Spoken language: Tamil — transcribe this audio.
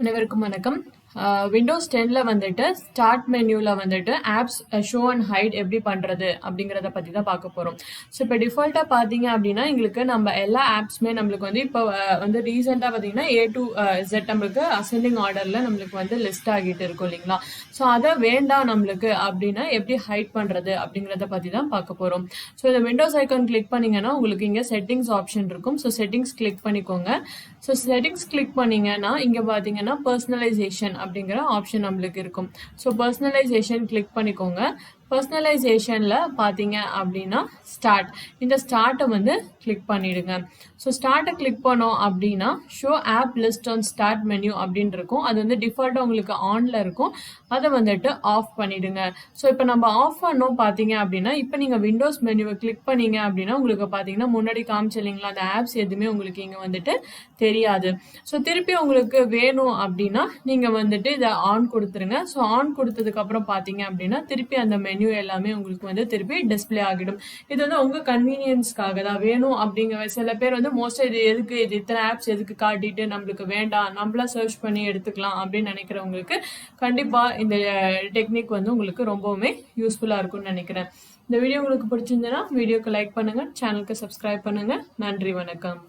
அனைவருக்கும் வணக்கம். விண்டோஸ் 10ல வந்துட்டு ஸ்டார்ட் மெனுவில் வந்துட்டு ஆப்ஸ் ஷோ அண்ட் ஹைட் எப்படி பண்ணுறது அப்படிங்கிறத பற்றி தான் பார்க்க போகிறோம். ஸோ இப்போ டிஃபால்ட்டாக பார்த்தீங்க அப்படின்னா எங்களுக்கு நம்ம எல்லா ஆப்ஸுமே நம்மளுக்கு வந்து இப்போ வந்து ரீசெண்டாக பார்த்தீங்கன்னா A to Z நம்மளுக்கு அசெண்டிங் ஆர்டரில் நம்மளுக்கு வந்து லிஸ்ட் ஆகிட்டு இருக்கும் இல்லைங்களா. ஸோ அதை வேண்டாம் நம்மளுக்கு அப்படின்னா எப்படி ஹைட் பண்ணுறது அப்படிங்கிறத பற்றி தான் பார்க்க போகிறோம். ஸோ இந்த விண்டோஸ் ஐக்கான் கிளிக் பண்ணிங்கன்னா உங்களுக்கு இங்கே செட்டிங்ஸ் ஆப்ஷன் இருக்கும். ஸோ செட்டிங்ஸ் கிளிக் பண்ணிக்கோங்க. ஸோ செட்டிங்ஸ் கிளிக் பண்ணிங்கன்னா இங்கே பார்த்தீங்கன்னா பர்சனலைசேஷன் அப்படிங்கிற ஆப்ஷன் நம்மளுக்கு இருக்கும். ஸோ பர்சனலைசேஷன் கிளிக் பண்ணிக்கோங்க. பர்சனலைசேஷனில் பார்த்தீங்க அப்படின்னா ஸ்டார்ட், இந்த ஸ்டார்ட்டை வந்து கிளிக் பண்ணிடுங்க. ஸோ ஸ்டார்ட்டை கிளிக் பண்ணோம் அப்படின்னா show app list on start menu அப்படின்னு இருக்கும். அது வந்து டிஃபால்ட்டாக உங்களுக்கு ஆனில் இருக்கும். அதை வந்துட்டு ஆஃப் பண்ணிடுங்க. ஸோ இப்போ நம்ம ஆஃப் பண்ணோம் பார்த்தீங்க அப்படின்னா இப்போ நீங்கள் விண்டோஸ் மெனுவை கிளிக் பண்ணீங்க அப்படின்னா உங்களுக்கு பார்த்தீங்கன்னா முன்னாடி காமிச்சில்லைங்களா அந்த ஆப்ஸ் எதுவுமே உங்களுக்கு இங்கே வந்துட்டு தெரியாது. ஸோ திருப்பி உங்களுக்கு வேணும் அப்படின்னா நீங்கள் வந்துட்டு இதை ஆன் கொடுத்துருங்க. ஸோ ஆன் கொடுத்ததுக்கப்புறம் பார்த்தீங்க அப்படின்னா திருப்பி அந்த மெனு எல்லாமே உங்களுக்கு வந்து திருப்பி டிஸ்பிளே ஆகிடும். இது வந்து உங்கள் கன்வீனியன்ஸ்க்காக தான் வேணும் அப்படிங்கிற சில பேர் வந்து மோஸ்ட்டாக இது எதுக்கு இது இத்தனை ஆப்ஸ் எதுக்கு காட்டிட்டு நம்மளுக்கு வேண்டாம் நம்மளா சர்ச் பண்ணி எடுத்துக்கலாம் அப்படின்னு நினைக்கிறவங்களுக்கு கண்டிப்பாக இந்த டெக்னிக் வந்து உங்களுக்கு ரொம்பவுமே யூஸ்ஃபுல்லாக இருக்கும்னு நினைக்கிறேன். இந்த வீடியோ உங்களுக்கு பிடிச்சிருந்ததுன்னா வீடியோக்கு லைக் பண்ணுங்கள், சேனலுக்கு சப்ஸ்கிரைப் பண்ணுங்கள். நன்றி, வணக்கம்.